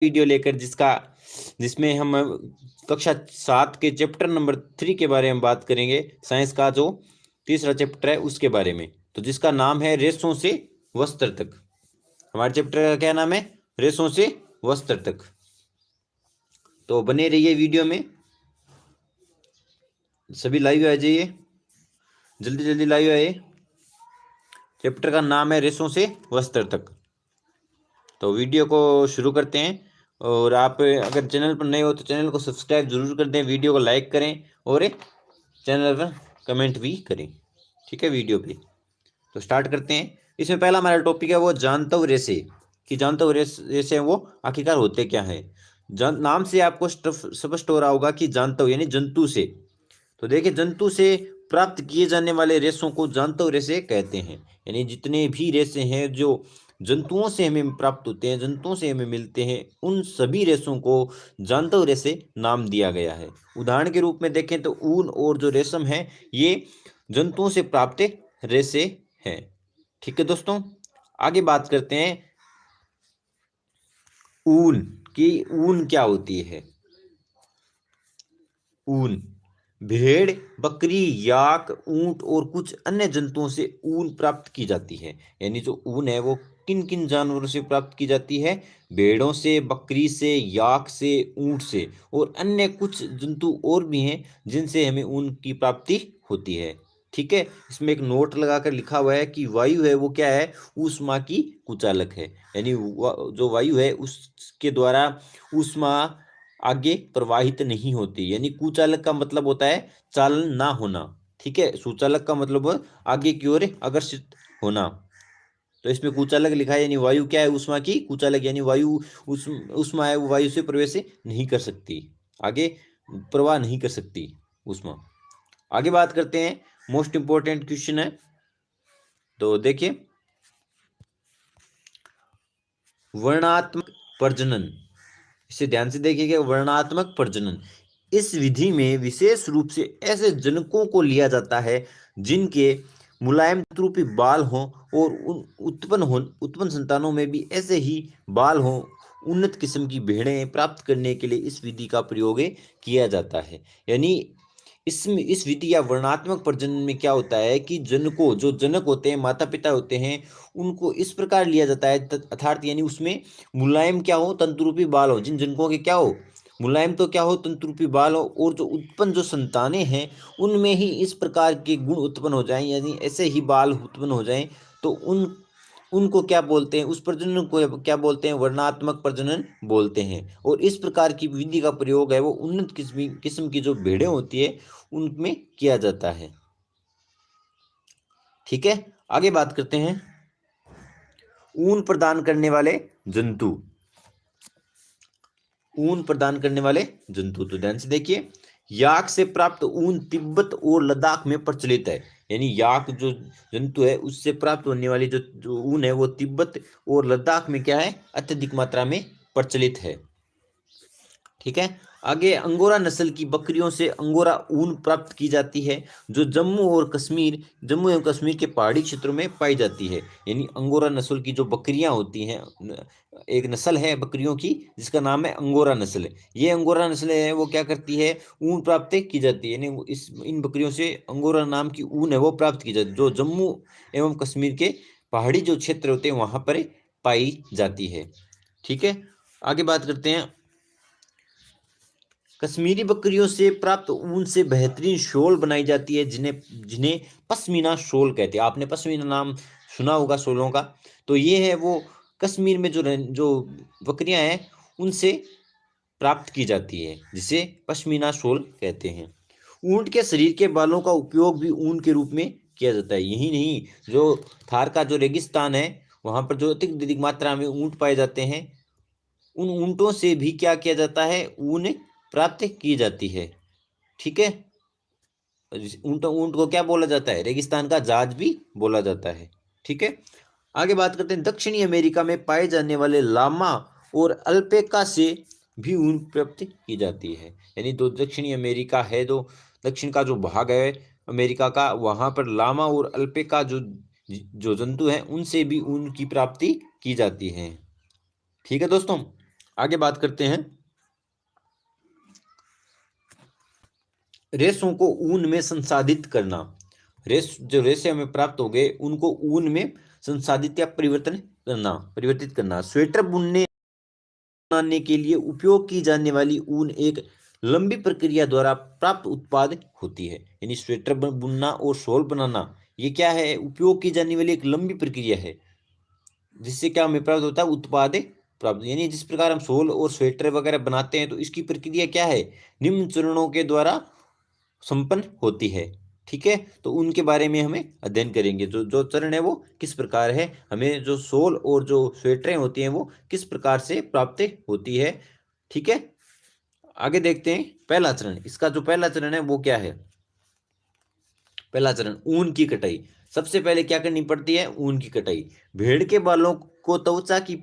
Video लेकर जिसमें हम कक्षा 7 के चैप्टर नंबर 3 के बारे में बात करेंगे। साइंस का जो तीसरा चैप्टर है उसके बारे में, तो जिसका नाम है रेशों से वस्त्र तक। हमारे चैप्टर का क्या नाम है? रेशों से वस्त्र तक। तो बने रहिए वीडियो में, सभी लाइव आ जाइए, जल्दी जल्दी लाइव आइए। चैप्टर का नाम है रेशों से वस्त्र तक। तो वीडियो को शुरू करते हैं। और आप अगर चैनल पर नए हो तो चैनल को सब्सक्राइब जरूर कर दें, वीडियो को लाइक करें और चैनल पर कमेंट भी करें। ठीक है, वीडियो पे। तो स्टार्ट करते हैं। इसमें पहला हमारा टॉपिक है वो जानतव रेशे, कि जानतव रेशे वो आखिरकार होते क्या है। नाम से आपको स्पष्ट हो रहा होगा कि जानतव यानी जंतु से। तो देखिए, जंतु से प्राप्त किए जाने वाले रेशों को जानतव रेशे कहते हैं। यानी जितने भी रेशे हैं जो जंतुओं से हमें प्राप्त होते हैं, जंतुओं से हमें मिलते हैं, उन सभी रेशों को जानतव रेशे नाम दिया गया है। उदाहरण के रूप में देखें तो ऊन और जो रेशम है ये जंतुओं से प्राप्त रेशे हैं। ठीक है दोस्तों, आगे बात करते हैं ऊन की। ऊन क्या होती है? ऊन भेड़, बकरी, याक, ऊंट और कुछ अन्य जंतुओं से ऊन प्राप्त की जाती है। यानी जो ऊन है वो किन किन जानवरों से प्राप्त की जाती है? भेड़ों से, बकरी से, याक से, ऊंट से और अन्य कुछ जंतु और भी हैं जिनसे हमें ऊन की प्राप्ति होती है। ठीक है, इसमें एक नोट लगाकर लिखा हुआ है कि वायु है वो क्या है? ऊष्मा की कुचालक है। यानी जो वायु है उसके द्वारा ऊष्मा आगे प्रवाहित नहीं होती। यानी कुचालक का मतलब होता है चालन ना होना। ठीक है, सुचालक का मतलब आगे की ओर आकर्षित होना। तो इसमें कुचालक लिखा है, यानी वायु क्या है? ऊष्मा की कुचालक। यानी वायु ऊष्मा है वो वायु से प्रवेश नहीं कर सकती, आगे प्रवाह नहीं कर सकती ऊष्मा। आगे बात करते हैं, मोस्ट इंपोर्टेंट क्वेश्चन है। तो देखिए, वर्णात्मक प्रजनन, इसे ध्यान से देखिएगा। वर्णात्मक प्रजनन, इस विधि में विशेष रूप से ऐसे जनकों को लिया जाता है जिनके मुलायम रूपी बाल हों और उत्पन्न संतानों में भी ऐसे ही बाल हों। उन्नत किस्म की भेड़ें प्राप्त करने के लिए इस विधि का प्रयोग किया जाता है। यानी इसमें इस विधि या वर्णात्मक प्रजनन में क्या होता है कि जनको जो जनक होते हैं, माता पिता होते हैं, उनको इस प्रकार लिया जाता है अर्थात यानी उसमें मुलायम क्या हो? तंतुरूपी बाल हो। जिन जनकों के क्या हो? मुलायम तो क्या हो? तंतुरूपी बाल हो। और जो उत्पन्न जो संतानें हैं उनमें ही इस प्रकार के गुण उत्पन्न हो जाएं, यानी ऐसे ही बाल उत्पन्न हो जाएं, तो उनको क्या बोलते हैं? उस प्रजनन को क्या बोलते हैं? वर्णात्मक प्रजनन बोलते हैं। और इस प्रकार की विधि का प्रयोग है वो उन्नत किस्म की जो भेड़ें होती है उनमें किया जाता है। ठीक है, आगे बात करते हैं ऊन प्रदान करने वाले जंतु। ऊन प्रदान करने वाले जंतु, तो ध्यान से देखिए, याक से प्राप्त ऊन तिब्बत और लद्दाख में प्रचलित है। यानी याक जो जंतु है उससे प्राप्त होने वाली जो ऊन है वो तिब्बत और लद्दाख में क्या है? अत्यधिक मात्रा में प्रचलित है। ठीक है, आगे अंगोरा नस्ल की बकरियों से अंगोरा ऊन प्राप्त की जाती है जो जम्मू एवं कश्मीर के पहाड़ी क्षेत्रों में पाई जाती है। यानी अंगोरा नस्ल की जो बकरियां होती हैं, एक नस्ल है बकरियों की जिसका नाम है अंगोरा नस्ल। ये अंगोरा नस्ल है वो क्या करती है? ऊन प्राप्त की जाती है। यानी इन बकरियों से अंगोरा नाम की ऊन है वो प्राप्त की जाती है, जो जम्मू एवं कश्मीर के पहाड़ी जो क्षेत्र होते हैं वहां पर पाई जाती है। ठीक है, आगे बात करते हैं, कश्मीरी बकरियों से प्राप्त ऊन से बेहतरीन शॉल बनाई जाती है जिन्हें जिन्हें पश्मीना शॉल कहते हैं। आपने पश्मीना नाम सुना होगा शॉलों का। तो ये है वो कश्मीर में जो बकरियां हैं उनसे प्राप्त की जाती है, जिसे पश्मीना शॉल कहते हैं। ऊंट के शरीर के बालों का उपयोग भी ऊन के रूप में किया जाता है। यही नहीं, जो थार का जो रेगिस्तान है वहां पर जो अधिक मात्रा में ऊंट पाए जाते हैं, उन ऊंटों से भी क्या किया जाता है? ऊन प्राप्त की जाती है। ठीक है, ऊंट ऊंट को क्या बोला जाता है? रेगिस्तान का जहाज भी बोला जाता है। ठीक है, आगे बात करते हैं, दक्षिणी अमेरिका में पाए जाने वाले लामा और अल्पेका से भी ऊन प्राप्त की जाती है। यानी जो दक्षिणी अमेरिका है, जो दक्षिण का जो भाग है अमेरिका का, वहां पर लामा और अल्पेका जो जो जंतु हैं उनसे भी ऊन की प्राप्ति की जाती है। ठीक है दोस्तों, आगे बात करते हैं, रेशों को ऊन में संसाधित करना। जो रेशे हमें प्राप्त हो गए उनको ऊन में संसाधित या परिवर्तित करना। स्वेटर बुनने बनाने के लिए उपयोग की जाने वाली ऊन एक लंबी प्रक्रिया द्वारा प्राप्त उत्पाद होती है। यानी स्वेटर बुनना और शॉल बनाना, ये क्या है, उपयोग की जाने वाली एक लंबी प्रक्रिया है, जिससे क्या हमें प्राप्त होता है, उत्पाद प्राप्त। यानी जिस प्रकार हम शॉल और स्वेटर वगैरह बनाते हैं तो इसकी प्रक्रिया क्या है, निम्न चरणों के द्वारा संपन्न होती है। ठीक है, तो उनके बारे में हमें अध्ययन करेंगे। जो जो चरण है वो किस प्रकार है, हमें जो शॉल और जो स्वेटरें होती हैं वो किस प्रकार से प्राप्त होती है। ठीक है, आगे देखते हैं पहला चरण। इसका जो पहला चरण है वो क्या है, पहला चरण ऊन की कटाई। सबसे पहले क्या करनी पड़ती है, ऊन की कटाई। भेड़ के बालों को त्वचा की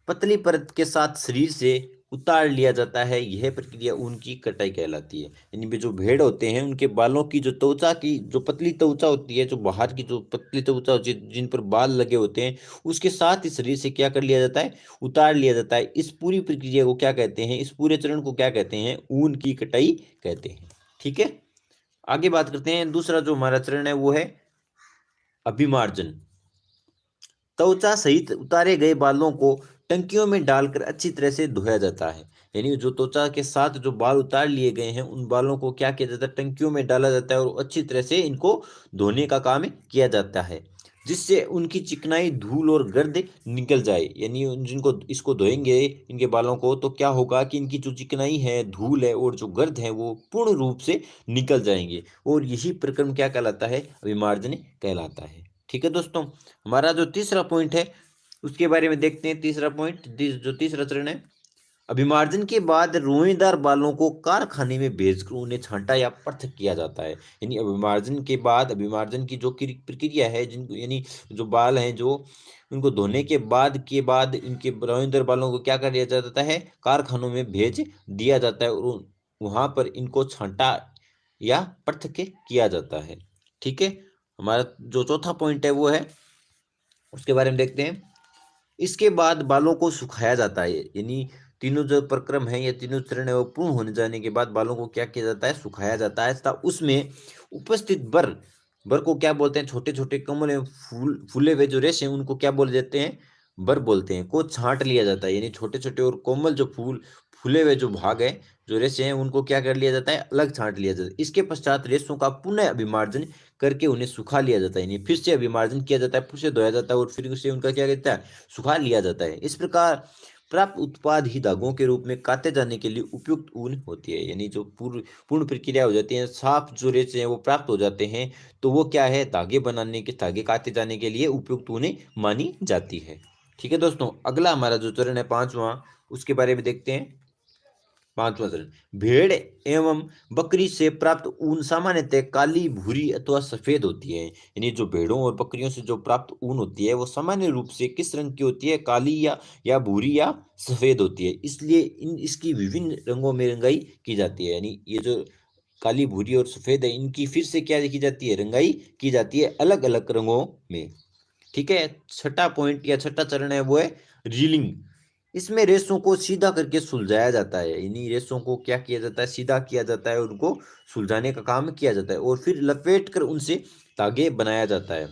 पतली परत के साथ शरीर से उतार लिया जाता है, यह प्रक्रिया ऊन की कटाई कहलाती है। यानी भी जो भेड़ होते हैं उनके बालों की जो त्वचा की जो पतली त्वचा होती है, जो बाहर की जो पतली त्वचा होती है जिन पर बाल लगे होते हैं, उसके साथ ही शरीर से क्या कर लिया जाता है, उतार लिया जाता है। इस पूरी प्रक्रिया को क्या कहते हैं, इस पूरे चरण को क्या कहते हैं, ऊन की कटाई कहते हैं। ठीक है, आगे बात करते हैं। दूसरा जो हमारा चरण है वो है अभिमार्जन। त्वचा सहित उतारे गए बालों को टंकियों में डालकर अच्छी तरह से धोया जाता है। यानी जो त्वचा के साथ जो बाल उतार लिए गए हैं उन बालों को क्या किया जाता है, टंकियों में डाला जाता है और अच्छी तरह से इनको धोने का काम किया जाता है, जिससे उनकी चिकनाई, धूल और गर्द निकल जाए। यानी जिनको इसको धोएंगे इनके बालों को तो क्या होगा कि इनकी जो चिकनाई है, धूल है और जो गर्द है वो पूर्ण रूप से निकल जाएंगे, और यही प्रक्रम क्या कहलाता है, अभिमार्जन कहलाता है। ठीक है दोस्तों, हमारा जो तीसरा पॉइंट है उसके बारे में देखते हैं। तीसरा पॉइंट, जो तीसरा चरण है, अभिमार्जन के बाद रोएदार बालों को कारखाने में भेजकर उन्हें छांटा या पृथक किया जाता है। यानी अभिमार्जन के बाद, अभिमार्जन की जो प्रक्रिया है, जिनको यानी जो बाल हैं जो उनको धोने के बाद इनके रोएदार बालों को क्या कर दिया जाता है, कारखानों में भेज दिया जाता है और वहां पर इनको छांटा या पृथक किया जाता है। ठीक है, हमारा जो चौथा पॉइंट है वो है, उसके बारे में देखते हैं। इसके बाद बालों को सुखाया जाता है। यानी तीनों जो प्रक्रम है, ये तीनों चरण है वो पूर्ण होने जाने के बाद बालों को क्या किया जाता है, सुखाया जाता है तथा उसमें उपस्थित बर बर को क्या बोलते हैं, छोटे छोटे कमल में फूले हुए जो रेशे हैं उनको क्या बोल देते हैं, बर बोलते हैं, को छांट लिया जाता है। यानी छोटे छोटे और कोमल जो फूले हुए जो भाग है, जो रेशे हैं, उनको क्या कर लिया जाता है, अलग छांट लिया जाता है। इसके पश्चात रेशों का पुनः अभिमार्जन करके उन्हें सुखा लिया जाता है। यानी फिर से अभिमार्जन किया जाता है, फिर से धोया जाता है और फिर से उनका क्या कहता है, सुखा लिया जाता है। इस प्रकार प्राप्त उत्पाद ही धागों के रूप में काते जाने के लिए उपयुक्त ऊन होती है। यानी जो पूर्ण प्रक्रिया हो जाती है, साफ जो रेशे हैं वो प्राप्त हो जाते हैं, तो वो क्या है, धागे काते जाने के लिए उपयुक्त ऊन मानी जाती है। ठीक है दोस्तों, अगला हमारा जो चरण है पांचवा, उसके बारे में देखते हैं। पांचवा चरण, भेड़ एवं बकरी से प्राप्त ऊन सामान्यतः काली, भूरी अथवा सफेद होती है। यानी जो भेड़ों और बकरियों से जो प्राप्त ऊन होती है वो सामान्य रूप से किस रंग की होती है, काली या भूरी या सफेद होती है। इसलिए इसकी विभिन्न रंगों में रंगाई की जाती है। यानी ये जो काली, भूरी और सफेद है, इनकी फिर से क्या की जाती है, रंगाई की जाती है अलग अलग रंगों में। ठीक है, छठा पॉइंट या छठा चरण है वो है रीलिंग। इसमें रेशों को सीधा करके सुलझाया जाता है। यानी रेशों को क्या किया जाता है, सीधा किया जाता है, उनको सुलझाने का काम किया जाता है और फिर लपेट कर उनसे धागे बनाया जाता है,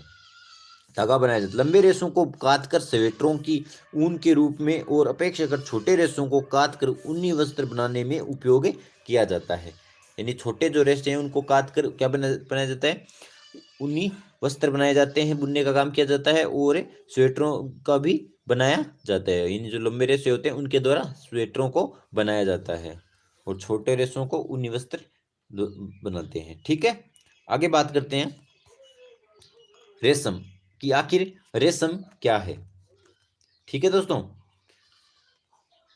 धागा बनाया जाता है। लंबे रेशों को काट कर स्वेटरों की ऊन के रूप में और अपेक्षाकृत छोटे रेशों को काट कर ऊनी वस्त्र बनाने में उपयोग किया जाता है। यानी छोटे जो रेशे हैं उनको काट कर क्या बनाया जाता है, ऊनी वस्त्र बनाए जाते हैं, बुनने का काम किया जाता है और स्वेटरों का भी बनाया जाता है। इन जो लंबे रेशे होते हैं उनके द्वारा स्वेटरों को बनाया जाता है और छोटे रेशों को ऊनी वस्त्र बनाते हैं। ठीक है, आगे बात करते हैं रेशम कि आखिर रेशम क्या है। ठीक है दोस्तों,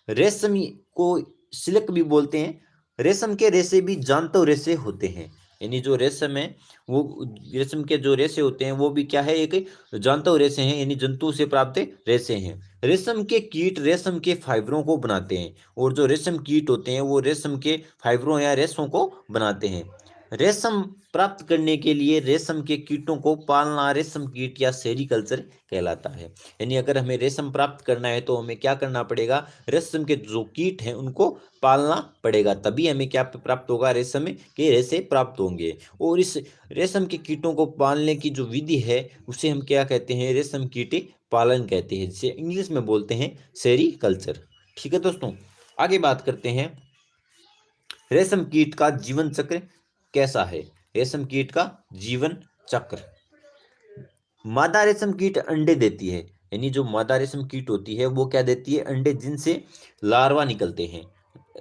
रेशम को सिल्क भी बोलते हैं। रेशम के रेशे भी जांतो रेशे होते हैं। यानी जो रेशम है वो, रेशम के जो रेशे होते हैं वो भी क्या है, एक जांतो रेशे हैं, यानी जंतु से प्राप्त रेशे हैं। रेशम के कीट रेशम के फाइबरों को बनाते हैं और जो रेशम कीट होते हैं वो रेशम के फाइबरों या रेशों को बनाते हैं। रेशम प्राप्त करने के लिए रेशम के कीटों को पालना रेशम कीट या सेरीकल्चर कहलाता है। यानी अगर हमें रेशम प्राप्त करना है तो हमें क्या करना पड़ेगा, रेशम के जो कीट हैं उनको पालना पड़ेगा, तभी हमें क्या प्राप्त होगा, रेशम के रेशे प्राप्त होंगे। और इस रेशम के कीटों को पालने की जो विधि है उसे हम क्या कहते हैं, रेशम कीट पालन कहते हैं, जिसे इंग्लिश में बोलते हैं सेरीकल्चर। ठीक है दोस्तों, आगे बात करते हैं रेशम कीट का जीवन चक्र कैसा है। रेशम कीट का जीवन चक्र, मादा रेशम कीट अंडे देती है। यानी जो मादा रेशम कीट होती है वो क्या देती है, अंडे, जिनसे लार्वा निकलते हैं।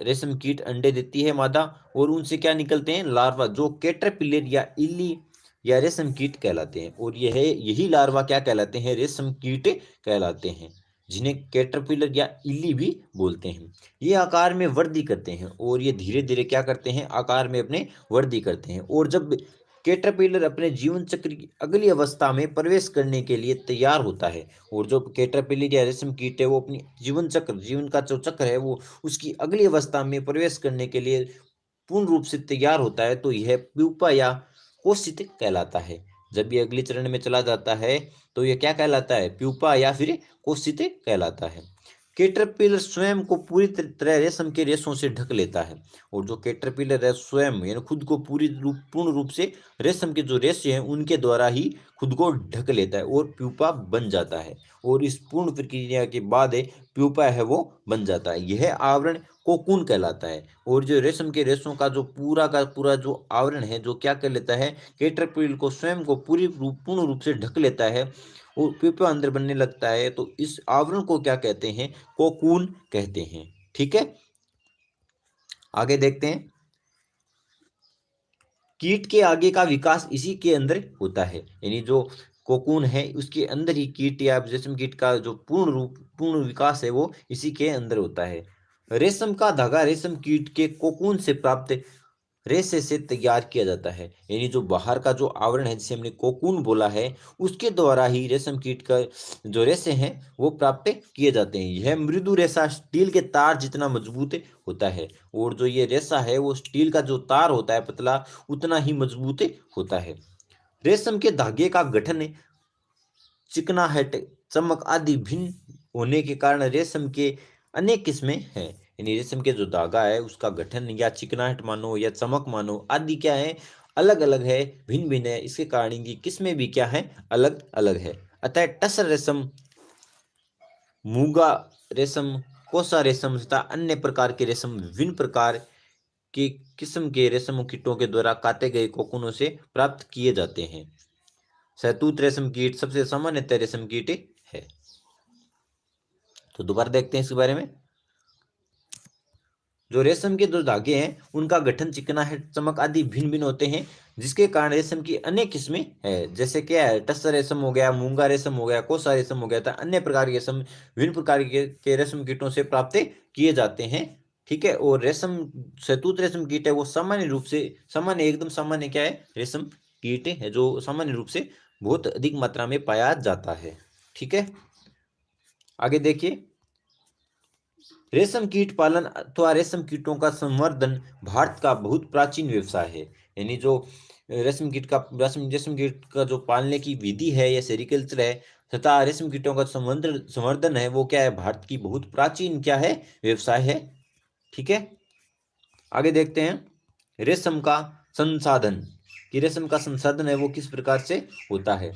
रेशम कीट अंडे देती है मादा, और उनसे क्या निकलते हैं, लार्वा, जो कैटरपिलर या इल्ली या रेशम कीट कहलाते हैं। और यह यही लार्वा क्या कहलाते हैं, रेशम कीट कहलाते हैं, जिन्हें कैटरपिलर या इल्ली भी बोलते हैं। ये आकार में वृद्धि करते हैं और ये धीरे धीरे क्या करते हैं, आकार में अपने वृद्धि करते हैं। और जब कैटरपिलर अपने जीवन चक्र की अगली अवस्था में प्रवेश करने के लिए तैयार होता है, और जो कैटरपिलर या रेशम कीट है वो अपनी जीवन चक्र, जीवन का जो चक्र है वो उसकी अगली अवस्था में प्रवेश करने के लिए पूर्ण रूप से तैयार होता है, तो यह प्यूपा या कोशित कहलाता है। जब ये अगले चरण में चला जाता है तो यह क्या कहलाता है, प्यूपा या फिर कोशित कहलाता है। कैटरपिलर स्वयं को पूरी तरह रेशम के रेशों से ढक लेता है, और जो कैटरपिलर है स्वयं यानी खुद को पूर्ण रूप से रेशम के जो रेशे हैं उनके द्वारा ही खुद को ढक लेता है और प्यूपा बन जाता है। और इस पूर्ण प्रक्रिया के बाद प्यूपा है वो बन जाता है। यह आवरण कोकून कहलाता है। और जो रेशम के रेशों का पूरा जो आवरण है, जो क्या कर लेता है, कैटरपिलर को स्वयं को पूर्ण रूप से ढक लेता है और प्यूपा अंदर बनने लगता है, तो इस आवरण को क्या कहते हैं, कोकून कहते हैं। ठीक है, आगे देखते हैं। कीट के आगे का विकास इसी के अंदर होता है। यानी जो कोकून है उसके अंदर ही कीट या रेशम कीट का जो पूर्ण विकास है वो इसी के अंदर होता है। रेशम का धागा रेशम कीट के कोकून से प्राप्त रेशे से तैयार किया जाता है। यानी जो बाहर का जो आवरण है जिसे हमने कोकून बोला है, उसके द्वारा ही रेशम कीट का जो रेशे हैं वो प्राप्त किए जाते हैं। यह मृदु रेशा स्टील के तार जितना मजबूत होता है, और जो ये रेशा है वो स्टील का जो तार होता है पतला, उतना ही मजबूत होता है। रेशम के धागे का गठन, चिकनाहट, चमक आदि भिन्न होने के कारण रेशम के अनेक किस्में हैं। यानी रेशम के जो धागा है उसका गठन या चिकनाहट मानो या चमक मानो आदि क्या है, अलग अलग है, भिन्न भिन्न है। इसके कारण इनकी किस्में भी क्या है, अलग अलग है। अतः टसर रेशम, मूंगा रेशम, कोसा रेशम तथा अन्य प्रकार के रेशम विभिन्न प्रकार की किस्म के रेशम कीटों के द्वारा काटे गए कोकूनों से प्राप्त किए जाते हैं। शहतूत रेशम कीट सबसे सामान्यतः रेशम कीट है। तो दोबारा देखते हैं इसके बारे में। जो रेशम के जो धागे हैं उनका गठन, चिकनाहट, चमक आदि भिन्न भिन्न होते हैं, जिसके कारण रेशम की अनेक किस्में है। जैसे क्या है, टस्सर रेशम हो गया, मूंगा रेशम हो गया, कोसा रेशम हो गया था, अन्य प्रकार के रेशम विभिन्न प्रकार के रेशम कीटों से प्राप्त किए जाते हैं। ठीक है, और रेशम, शहतूत रेशम कीट है वो सामान्य रूप से, सामान्य एकदम सामान्य क्या है, रेशम कीट है जो सामान्य रूप से बहुत अधिक मात्रा में पाया जाता है। ठीक है, आगे देखिए। रेशम कीट पालन अथवा रेशम कीटों का संवर्धन भारत का बहुत प्राचीन व्यवसाय है। यानी जो रेशम कीट का जो पालने की विधि है या सेरिकल्चर है तथा रेशम कीटों का संवर्धन संवर्धन है वो क्या है, भारत की बहुत प्राचीन क्या है, व्यवसाय है। ठीक है, आगे देखते हैं रेशम का संसाधन, कि रेशम का संसाधन है वो किस प्रकार से होता है।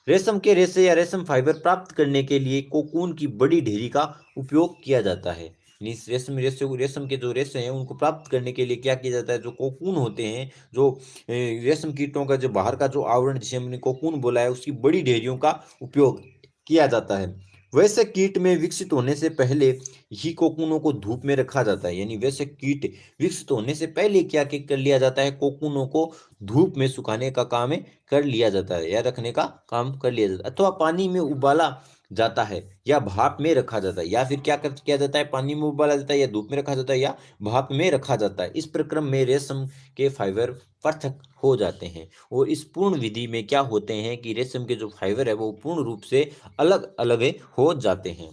रेशम के रेशे या रेशम फाइबर प्राप्त करने के लिए कोकून की बड़ी ढेरी का उपयोग किया जाता है। यानी इस रेशम के जो रेशे हैं उनको प्राप्त करने के लिए क्या किया जाता है, जो कोकून होते हैं, जो रेशम कीटों का जो बाहर का जो आवरण जिसे हमने कोकून बोला है, उसकी बड़ी ढेरियों का उपयोग किया जाता है। वैसे कीट में विकसित होने से पहले ही कोकूनों को धूप में रखा जाता है। यानी वैसे कीट विकसित होने से पहले क्या कर लिया जाता है, कोकूनों को धूप में सुखाने का काम कर लिया जाता है या रखने का काम कर लिया जाता है, अथवा पानी में उबाला जाता है या भाप में रखा जाता है, या फिर क्या किया जाता है, पानी में उबाला जाता है या धूप में रखा जाता है या भाप में रखा जाता है। इस प्रक्रम में रेशम के फाइबर पृथक हो जाते हैं, और इस पूर्ण विधि में क्या होते हैं कि रेशम के जो फाइबर है वो पूर्ण रूप से अलग अलग हो जाते हैं।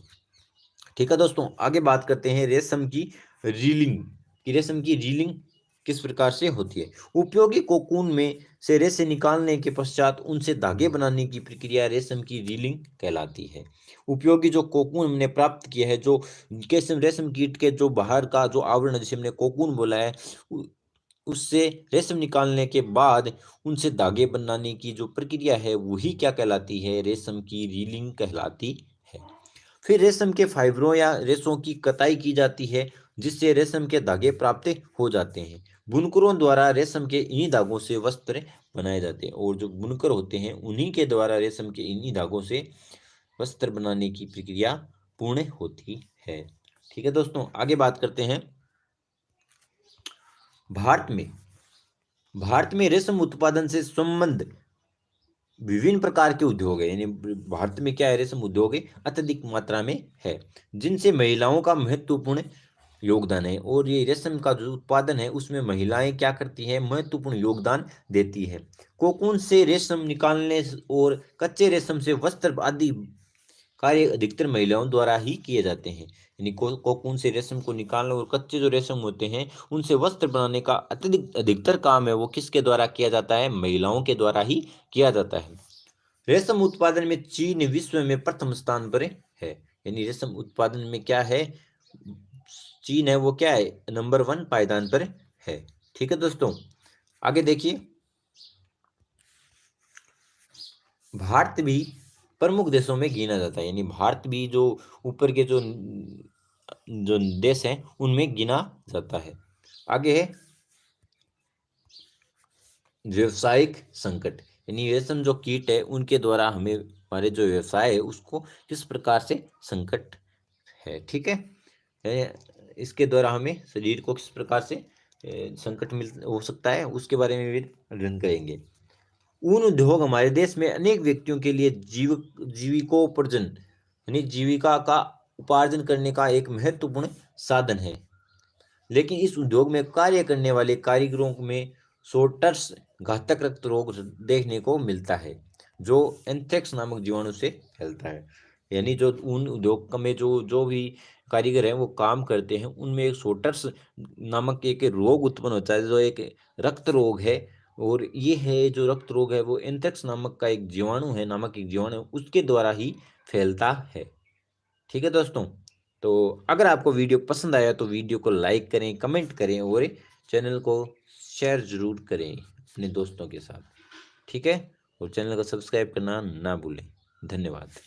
ठीक है दोस्तों, आगे बात करते हैं रेशम की रीलिंग, कि रेशम की रीलिंग किस प्रकार से होती है। उपयोगी कोकून में से रेशे निकालने के पश्चात उनसे धागे बनाने की प्रक्रिया रेशम की रीलिंग कहलाती है। उपयोगी जो कोकून हमने प्राप्त किया है, जो रेशम कीट के जो बाहर का जो आवरण है, जिसे हमने कोकून बोला है, उससे रेशम निकालने के बाद उनसे धागे बनाने की जो प्रक्रिया है वही क्या कहलाती है, रेशम की रीलिंग कहलाती है। फिर रेशम के फाइबरों या रेशों की कताई की जाती है, जिससे रेशम के धागे प्राप्त हो जाते हैं। बुनकरों द्वारा रेशम के इन्हीं धागों से वस्त्र बनाए जाते हैं, और जो बुनकर होते हैं उन्हीं के द्वारा रेशम के इन्हीं धागों से वस्त्र बनाने की प्रक्रिया पूर्ण होती है। ठीक है दोस्तों, आगे बात करते हैं। भारत में भारत में रेशम उत्पादन से संबंध विभिन्न प्रकार के उद्योग है, यानी भारत में क्या है, रेशम उद्योग अत्यधिक मात्रा में है, जिनसे महिलाओं का महत्वपूर्ण योगदान है। और ये रेशम का जो उत्पादन है उसमें महिलाएं क्या करती हैं, महत्वपूर्ण योगदान देती है। कोकून से रेशम निकालने और कच्चे रेशम से वस्त्र आदि कार्य अधिकतर महिलाओं द्वारा ही किए जाते हैं। यानी कोकून से रेशम को निकालना और कच्चे जो रेशम होते हैं उनसे वस्त्र बनाने का अधिकतर काम है वो किसके द्वारा किया जाता है, महिलाओं के द्वारा ही किया जाता है। रेशम उत्पादन में चीन विश्व में प्रथम स्थान पर है। यानी रेशम उत्पादन में क्या है, चीन है वो क्या है, नंबर 1 पायदान पर है। ठीक है दोस्तों, आगे देखिए। भारत भी प्रमुख देशों में गिना जाता है, यानी भारत भी जो ऊपर के जो जो देश हैं उनमें गिना जाता है। आगे है व्यवसायिक संकट, यानी रेशम जो कीट है उनके द्वारा हमें हमारे जो व्यवसाय है उसको किस प्रकार से संकट है। ठीक है, इसके द्वारा हमें शरीर को किस प्रकार से संकट मिल हो सकता है उसके बारे में भी अध्ययन करेंगे। ऊन उद्योग हमारे देश में अनेक व्यक्तियों के लिए जीविकोपार्जन यानी जीविका का उपार्जन करने का एक महत्वपूर्ण साधन है। लेकिन इस उद्योग में कार्य करने वाले कारीगरों में सोटर्स घातक रक्त रोग देखने को मिलता है, जो एंथ्रेक्स नामक जीवाणु से फैलता है। यानी जो ऊन उद्योग में जो जो भी कारीगर हैं वो काम करते हैं उनमें एक सोटर्स नामक एक रोग उत्पन्न होता है, जो एक रक्त रोग है। और ये है जो रक्त रोग है वो एंथ्रेक्स नामक का एक जीवाणु है, उसके द्वारा ही फैलता है। ठीक है दोस्तों, तो अगर आपको वीडियो पसंद आया तो वीडियो को लाइक करें, कमेंट करें और चैनल को शेयर जरूर करें अपने दोस्तों के साथ। ठीक है, और चैनल को सब्सक्राइब करना ना भूलें। धन्यवाद।